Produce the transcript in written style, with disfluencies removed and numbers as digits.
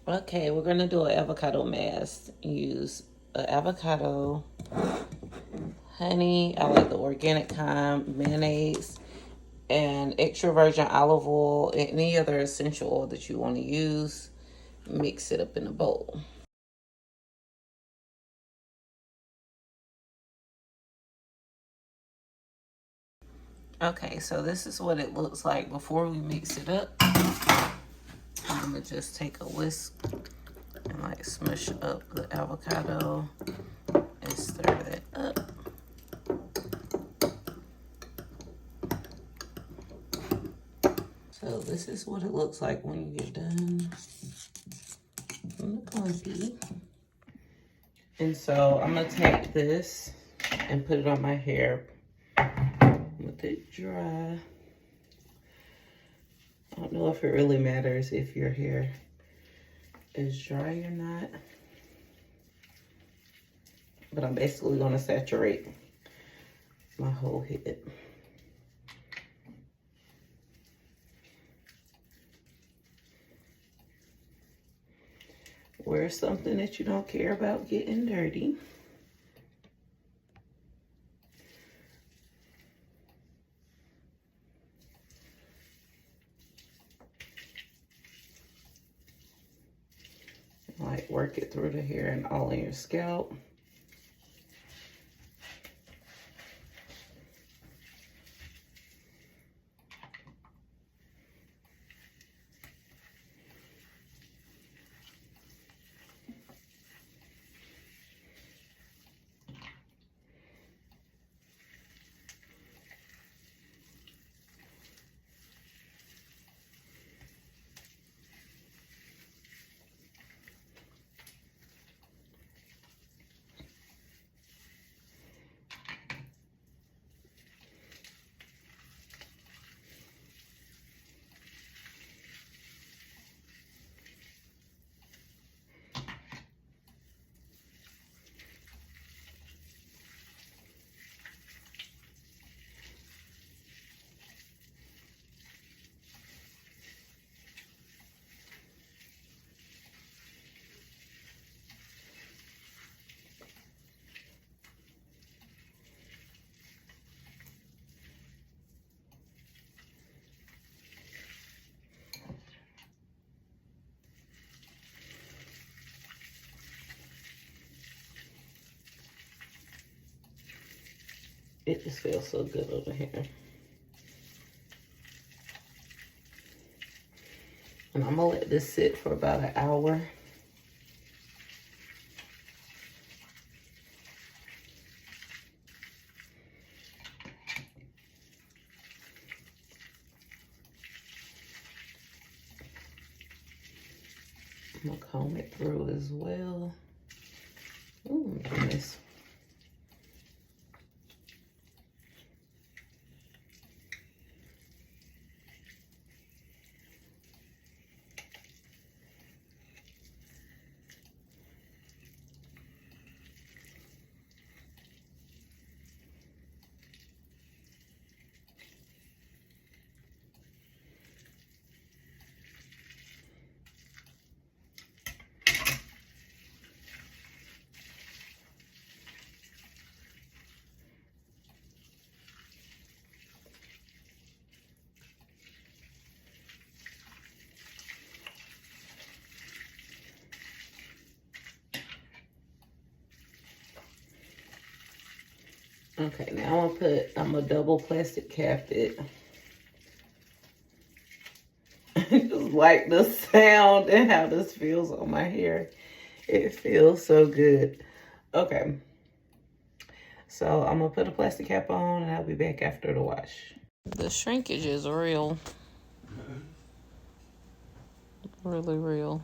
Okay, we're gonna do an avocado mask. Use an avocado, honey, I like the organic kind, mayonnaise, and extra virgin olive oil, and any other essential oil that you want to use. Mix it up in a bowl. Okay, so this is what it looks like before we mix it up. I'm gonna just take a whisk and like smush up the avocado and stir that up. So this is what it looks like when you get done from the coffee. And so I'm gonna take this and put it on my hair. Let it dry. I don't know if it really matters if your hair is dry or not, but I'm basically gonna saturate my whole head. Wear something that you don't care about getting dirty. Like work it through the hair and all in your scalp. It just feels so good on the hair. And I'm gonna let this sit for about an hour. I'm gonna comb it through as well. Oh my goodness. Okay, now I'm gonna double plastic cap it. Just like the sound and how this feels on my hair. It feels so good. Okay. So I'm gonna put a plastic cap on and I'll be back after the wash. The shrinkage is real. Really real.